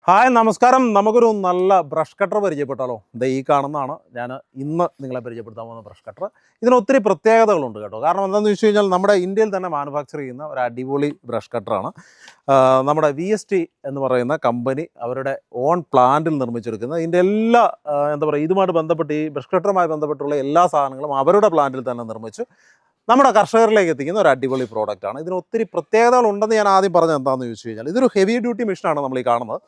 Hi നമസ്കാരം. നമുക്കൊരു നല്ല ബ്രഷ് കട്ടർ പരിചയപ്പെട്ടാലോ? ഈ കാണുന്നതാണ് ഞാൻ ഇന്ന് നിങ്ങളെ പരിചയപ്പെടുത്താൻ പോകുന്ന ബ്രഷ് കട്ടർ. ഇതിന് ഒത്തിരി പ്രത്യേകതകളുണ്ട് കേട്ടോ. കാരണം എന്താണെന്ന് വെച്ച് കഴിഞ്ഞാൽ നമ്മുടെ ഇന്ത്യയിൽ തന്നെ മാനുഫാക്ചർ ചെയ്യുന്ന ഒരു അടിപൊളി ബ്രഷ് കട്ടറാണ്. നമ്മുടെ VST എന്ന് പറയുന്ന കമ്പനി അവരുടെ ഓൺ പ്ലാന്റിൽ നിർമ്മിച്ചെടുക്കുന്ന ഇതിൻ്റെ എല്ലാ എന്താ പറയുക, ഇതുമായിട്ട് ബന്ധപ്പെട്ട് ഈ ബ്രഷ് കട്ടറുമായി ബന്ധപ്പെട്ടുള്ള എല്ലാ സാധനങ്ങളും അവരുടെ പ്ലാന്റിൽ തന്നെ നിർമ്മിച്ച് നമ്മുടെ കർഷകരിലേക്ക് എത്തിക്കുന്ന ഒരു അടിപൊളി പ്രോഡക്റ്റാണ്. ഇതിന് ഒത്തിരി പ്രത്യേകതകളുണ്ടെന്ന് ഞാൻ ആദ്യം പറഞ്ഞത് എന്താണെന്ന് ചോദിച്ചു കഴിഞ്ഞാൽ, ഇതൊരു ഹെവി ഡ്യൂട്ടി മെഷീനാണ് നമ്മൾ ഈ കാണുന്നത്.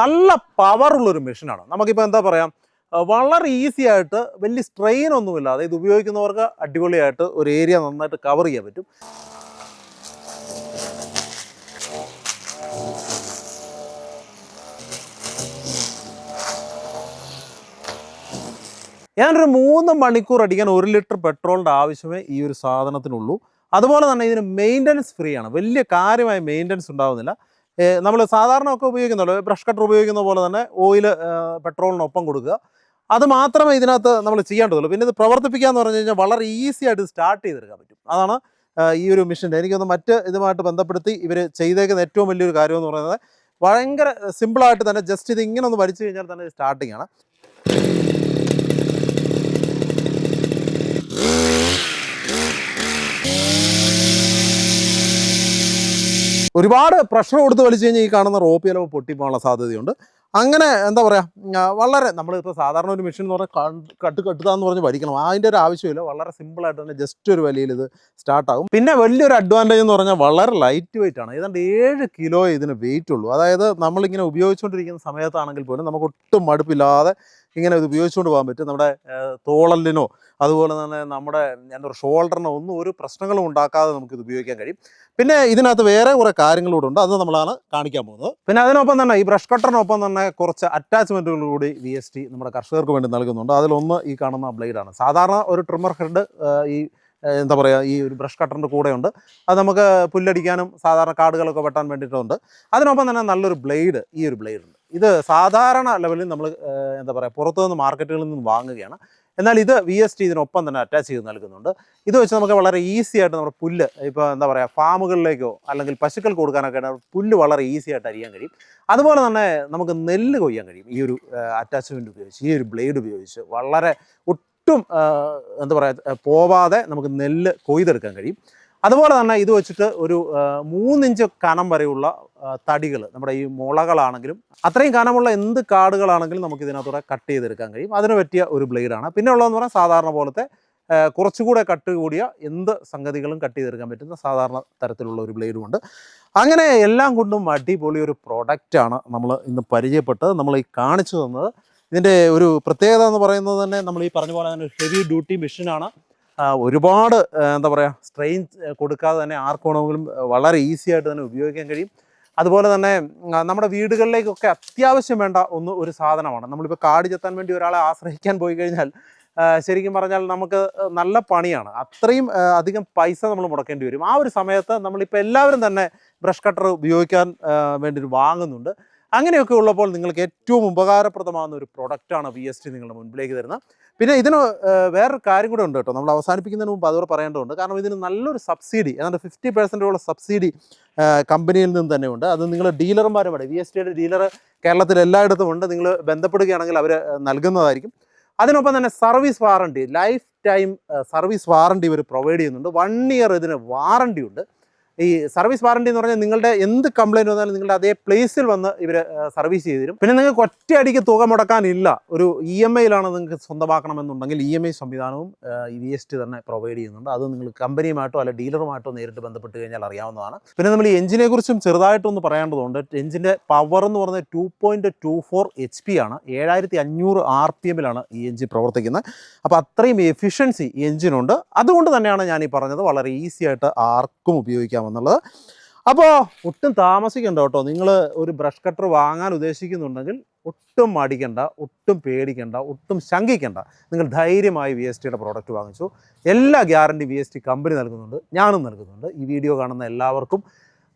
നല്ല പവറുള്ളൊരു മെഷീനാണ്. നമുക്കിപ്പോൾ എന്താ പറയുക, വളരെ ഈസി ആയിട്ട് വലിയ സ്ട്രെയിൻ ഒന്നുമില്ലാതെ ഇത് ഉപയോഗിക്കുന്നവർക്ക് അടിപൊളിയായിട്ട് ഒരു ഏരിയ നന്നായിട്ട് കവർ ചെയ്യാൻ പറ്റും. ഞാനൊരു 3 മണിക്കൂർ അടിക്കാൻ 1 ലിറ്റർ പെട്രോളിൻ്റെ ആവശ്യമേ ഈ ഒരു സാധനത്തിനുള്ളൂ. അതുപോലെ തന്നെ ഇതിന് മെയിൻ്റനൻസ് ഫ്രീ ആണ്. വലിയ കാര്യമായ മെയിൻ്റനൻസ് ഉണ്ടാകുന്നില്ല. നമ്മൾ സാധാരണ ഒക്കെ ഉപയോഗിക്കുന്നുള്ളൂ, ബ്രഷ് കട്ടർ ഉപയോഗിക്കുന്ന പോലെ തന്നെ ഓയിൽ പെട്രോളിനൊപ്പം കൊടുക്കുക. അത് മാത്രമേ ഇതിനകത്ത് നമ്മൾ ചെയ്യേണ്ടതുള്ളൂ. പിന്നെ ഇത് പ്രവർത്തിപ്പിക്കുക എന്ന് പറഞ്ഞു കഴിഞ്ഞാൽ വളരെ ഈസി ആയിട്ട് സ്റ്റാർട്ട് ചെയ്തെടുക്കാൻ പറ്റും. അതാണ് ഈ ഒരു മെഷീൻ്റെ എനിക്കൊന്ന് മറ്റ് ഇതുമായിട്ട് ബന്ധപ്പെടുത്തി ഇവർ ചെയ്തേക്കുന്ന ഏറ്റവും വലിയൊരു കാര്യം എന്ന് പറയുന്നത്, ഭയങ്കര സിമ്പിളായിട്ട് തന്നെ ജസ്റ്റ് ഇത് ഇങ്ങനെ ഒന്ന് വലിച്ചു കഴിഞ്ഞാൽ തന്നെ സ്റ്റാർട്ടിങ് ആണ്. ഒരുപാട് പ്രഷർ കൊടുത്ത് വലിച്ചു കഴിഞ്ഞാൽ ഈ കാണുന്ന റോപ്പ് ചിലപ്പോൾ പൊട്ടിപ്പോകാനുള്ള സാധ്യതയുണ്ട്. അങ്ങനെ എന്താ പറയുക, വളരെ നമ്മളിപ്പോൾ സാധാരണ ഒരു മെഷീൻ എന്ന് പറഞ്ഞാൽ കട്ടുകയെന്ന് പറഞ്ഞ് വലിക്കണം, അതിൻ്റെ ഒരു ആവശ്യമില്ല. വളരെ സിമ്പിളായിട്ട് തന്നെ ജസ്റ്റ് ഒരു വലിയിൽ ഇത് സ്റ്റാർട്ടാകും. പിന്നെ വലിയൊരു അഡ്വാൻറ്റേജ് എന്ന് പറഞ്ഞാൽ വളരെ ലൈറ്റ് വെയിറ്റ് ആണ്. ഏതാണ്ട് 7 കിലോ ഇതിന് വെയിറ്റ് ഉള്ളൂ. അതായത് നമ്മളിങ്ങനെ ഉപയോഗിച്ചുകൊണ്ടിരിക്കുന്ന സമയത്താണെങ്കിൽ പോലും നമുക്ക് ഒട്ടും മടുപ്പില്ലാതെ ഇങ്ങനെ ഇത് ഉപയോഗിച്ചുകൊണ്ട് പോകാൻ പറ്റും. നമ്മുടെ തോളലിനോ അതുപോലെ തന്നെ നമ്മുടെ എന്താ പറയുക ഷോൾഡറിനോ ഒന്നും ഒരു പ്രശ്നങ്ങളും ഉണ്ടാക്കാതെ നമുക്കിത് ഉപയോഗിക്കാൻ കഴിയും. പിന്നെ ഇതിനകത്ത് വേറെ കുറേ കാര്യങ്ങളൂടെ ഉണ്ട്, അത് നമ്മളാണ് കാണിക്കാൻ പോകുന്നത്. പിന്നെ അതിനൊപ്പം തന്നെ ഈ ബ്രഷ് കട്ടറിനൊപ്പം തന്നെ കുറച്ച് അറ്റാച്ച്മെൻറ്റുകൾ കൂടി VST നമ്മുടെ കർഷകർക്ക് വേണ്ടി നൽകുന്നുണ്ട്. അതിലൊന്ന് ഈ കാണുന്ന ബ്ലേഡാണ്. സാധാരണ ഒരു ട്രിമ്മർ ഹെഡ് ഈ എന്താ പറയുക ഈ ഒരു ബ്രഷ് കട്ടറിൻ്റെ കൂടെയുണ്ട്. അത് നമുക്ക് പുല്ലടിക്കാനും സാധാരണ കാടുകളൊക്കെ വെട്ടാൻ വേണ്ടിയിട്ടുണ്ട്. അതിനൊപ്പം തന്നെ നല്ലൊരു ബ്ലേഡ്, ഈ ഒരു ബ്ലേഡ് ഉണ്ട്. ഇത് സാധാരണ ലെവലിൽ നമ്മൾ എന്താ പറയുക പുറത്തുനിന്ന് മാർക്കറ്റുകളിൽ നിന്ന് വാങ്ങുകയാണ്. എന്നാൽ ഇത് VST ഇതിനൊപ്പം തന്നെ അറ്റാച്ച് ചെയ്ത് നൽകുന്നുണ്ട്. ഇത് വെച്ച് നമുക്ക് വളരെ ഈസി ആയിട്ട് നമ്മുടെ പുല്ല് ഇപ്പോൾ എന്താ പറയുക ഫാമുകളിലേക്കോ അല്ലെങ്കിൽ പശുക്കൾക്ക് കൊടുക്കാനൊക്കെ പുല്ല് വളരെ ഈസി ആയിട്ട് അരിയാൻ കഴിയും. അതുപോലെ തന്നെ നമുക്ക് നെല്ല് കൊയ്യാൻ കഴിയും ഈ ഒരു അറ്റാച്ച്മെൻറ്റ് ഉപയോഗിച്ച്, ഈ ഒരു ബ്ലേഡ് ഉപയോഗിച്ച്. വളരെ ഒട്ടും എന്താ പറയുക പോവാതെ നമുക്ക് നെല്ല് കൊയ്തെടുക്കാൻ കഴിയും. അതുപോലെ തന്നെ ഇത് വെച്ചിട്ട് ഒരു 3 ഇഞ്ച് കനം വരെയുള്ള തടികൾ, നമ്മുടെ ഈ മുളകളാണെങ്കിലും അത്രയും കനമുള്ള എന്ത് കാടുകളാണെങ്കിലും നമുക്ക് ഇതിനകത്തൂടെ കട്ട് ചെയ്തെടുക്കാൻ കഴിയും. അതിന് പറ്റിയ ഒരു ബ്ലേഡാണ്. പിന്നെ ഉള്ളതെന്ന് പറഞ്ഞാൽ സാധാരണ പോലത്തെ കുറച്ചുകൂടെ കട്ട് കൂടിയ എന്ത് സംഗതികളും കട്ട് ചെയ്തെടുക്കാൻ പറ്റുന്ന സാധാരണ തരത്തിലുള്ള ഒരു ബ്ലേഡുമുണ്ട്. അങ്ങനെ എല്ലാം കൊണ്ടും അടിപൊളി ഒരു പ്രൊഡക്റ്റാണ് നമ്മൾ ഇന്ന് പരിചയപ്പെട്ടത്, നമ്മൾ ഈ കാണിച്ചു തന്നത്. ഇതിൻ്റെ ഒരു പ്രത്യേകത എന്ന് പറയുന്നത് തന്നെ നമ്മൾ ഈ പറഞ്ഞ പോലെ തന്നെ ഹെവി ഡ്യൂട്ടി മെഷീനാണ്. ഒരുപാട് എന്താ പറയുക സ്ട്രെയിൻ കൊടുക്കാതെ തന്നെ ആർക്കാണെങ്കിലും വളരെ ഈസി ആയിട്ട് തന്നെ ഉപയോഗിക്കാൻ കഴിയും. അതുപോലെ തന്നെ നമ്മുടെ വീടുകളിലേക്കൊക്കെ അത്യാവശ്യം വേണ്ട ഒരു സാധനമാണ്. നമ്മളിപ്പോൾ കാട് ചെത്താൻ വേണ്ടി ഒരാളെ ആശ്രയിക്കാൻ പോയി കഴിഞ്ഞാൽ ശരിക്കും പറഞ്ഞാൽ നമുക്ക് നല്ല പണിയാണ്. അത്രയും അധികം പൈസ നമ്മൾ മുടക്കേണ്ടി വരും. ആ ഒരു സമയത്ത് നമ്മളിപ്പോൾ എല്ലാവരും തന്നെ ബ്രഷ് കട്ടർ ഉപയോഗിക്കാൻ വേണ്ടി വാങ്ങുന്നുണ്ട്. അങ്ങനെയൊക്കെ ഉള്ളപ്പോൾ നിങ്ങൾക്ക് ഏറ്റവും ഉപകാരപ്രദമാകുന്ന ഒരു പ്രൊഡക്റ്റാണ് VST നിങ്ങളുടെ മുൻപിലേക്ക് തരുന്നത്. പിന്നെ ഇതിന് വേറൊരു കാര്യം കൂടെ ഉണ്ട് കേട്ടോ, നമ്മൾ അവസാനിപ്പിക്കുന്നതിന് മുമ്പ് അതുകൂടെ പറയേണ്ടതുണ്ട്. കാരണം ഇതിന് നല്ലൊരു സബ്സിഡി, ഏതാണ്ട് 50% സബ്സിഡി കമ്പനിയിൽ നിന്ന് തന്നെ ഉണ്ട്. അത് നിങ്ങൾ ഡീലർമാരുമായി VSTയുടെ ഡീലർ കേരളത്തിൽ എല്ലായിടത്തും ഉണ്ട്. നിങ്ങൾ ബന്ധപ്പെടുകയാണെങ്കിൽ അവർ നൽകുന്നതായിരിക്കും. അതിനൊപ്പം തന്നെ service warranty, life time service warranty ഇവർ പ്രൊവൈഡ് ചെയ്യുന്നുണ്ട്. 1 ഇയർ ഇതിന് വാറണ്ടി ഉണ്ട്. ഈ സർവീസ് വാറണ്ടി എന്ന് പറഞ്ഞാൽ നിങ്ങളുടെ എന്ത് കംപ്ലയിൻറ്റ് വന്നാലും നിങ്ങളുടെ അതേ പ്ലേസിൽ വന്ന് ഇവർ സർവീസ് ചെയ്ത് തരും. പിന്നെ നിങ്ങൾക്ക് ഒറ്റയടിക്ക് തുക മുടക്കാനില്ല. ഒരു EMIയിലാണ് നിങ്ങൾക്ക് സ്വന്തമാക്കണമെന്നുണ്ടെങ്കിൽ EMI സംവിധാനവും ഈ VST തന്നെ പ്രൊവൈഡ് ചെയ്യുന്നുണ്ട്. അത് നിങ്ങൾ കമ്പനിയുമായിട്ടോ അല്ലെങ്കിൽ ഡീലറുമായിട്ടോ നേരിട്ട് ബന്ധപ്പെട്ട് കഴിഞ്ഞാൽ അറിയാവുന്നതാണ്. പിന്നെ നമ്മൾ ഈ എഞ്ചിനെ കുറിച്ചും ചെറുതായിട്ടൊന്ന് പറയേണ്ടതുണ്ട്. എഞ്ചിൻ്റെ പവർ എന്ന് പറയുന്നത് 2.24 HP ആണ്. 7500 RPMലാണ് ഈ എഞ്ചിൻ പ്രവർത്തിക്കുന്നത്. അപ്പോൾ അത്രയും എഫിഷ്യൻസി ഈ എഞ്ചിനുണ്ട്. അതുകൊണ്ട് തന്നെയാണ് ഞാൻ ഈ പറഞ്ഞത് വളരെ ഈസി ആയിട്ട് ആർക്കും ഉപയോഗിക്കാം എന്നുള്ളത്. അപ്പോൾ ഒട്ടും താമസിക്കണ്ട കേട്ടോ. നിങ്ങൾ ഒരു ബ്രഷ് കട്ടർ വാങ്ങാൻ ഉദ്ദേശിക്കുന്നുണ്ടെങ്കിൽ ഒട്ടും മടിക്കണ്ട, ഒട്ടും പേടിക്കണ്ട, ഒട്ടും ശങ്കിക്കണ്ട. നിങ്ങൾ ധൈര്യമായി VSTയുടെ പ്രോഡക്റ്റ് വാങ്ങിച്ചു. എല്ലാ ഗ്യാരണ്ടി VST കമ്പനി നൽകുന്നുണ്ട്, ഞാനും നൽകുന്നുണ്ട്. ഈ വീഡിയോ കാണുന്ന എല്ലാവർക്കും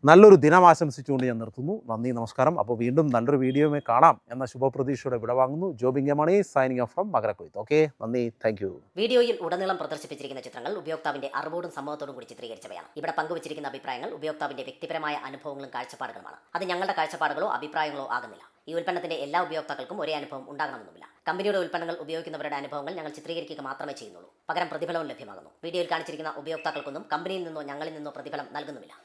നല്ലൊരു ദിനം ആശംസിച്ചുകൊണ്ട് ഞാൻ നിർത്തുന്നു. നന്ദി, നമസ്കാരം. അപ്പോൾ വീണ്ടും നല്ലൊരു വീഡിയോയുമായി കാണാം എന്ന ശുഭപ്രതീക്ഷയോടെ വിടവാങ്ങുന്നു. ജോബിംഗ് മണി സൈനിങ് ഓഫ് ഫ്രം മകരക്കൊയ്ത്ത്. ഓക്കെ, നന്ദി, താങ്ക് യു. വീഡിയോയിൽ ഉടനീളം പ്രദർശിപ്പിച്ചിരിക്കുന്ന ചിത്രങ്ങൾ ഉപയോക്താവിന്റെ അറിവോടും സമ്മതത്തോടും കൂടി ചിത്രീകരിച്ചവയാണ്. ഇവിടെ പങ്കുവച്ചിരിക്കുന്ന അഭിപ്രായങ്ങൾ ഉപയോക്താവിന്റെ വ്യക്തിപരമായ അനുഭവങ്ങളും കാഴ്ചപ്പാടുകളുമാണ്. അത് ഞങ്ങളുടെ കാഴ്ചപ്പാടുകളോ അഭിപ്രായങ്ങളോ ആകുന്നില്ല. ഈ ഉൽപ്പന്നത്തിന്റെ എല്ലാ ഉപയോക്താക്കൾക്കും ഒരേ അനുഭവം ഉണ്ടാകണമെന്നുമില്ല. കമ്പനിയുടെ ഉൽപ്പന്നങ്ങൾ ഉപയോഗിക്കുന്നവരുടെ അനുഭവങ്ങൾ ഞങ്ങൾ ചിത്രീകരിക്കുക മാത്രമേ ചെയ്യുന്നുള്ളൂ. പകരം പ്രതിഫലവും ലഭ്യമാകുന്നു. വീഡിയോയിൽ കാണിച്ചിരിക്കുന്ന ഉപയോക്താക്കൾക്കൊന്നും കമ്പനിയിൽ നിന്നോ ഞങ്ങളിൽ നിന്നോ പ്രതിഫലം നൽകുന്നുമില്ല.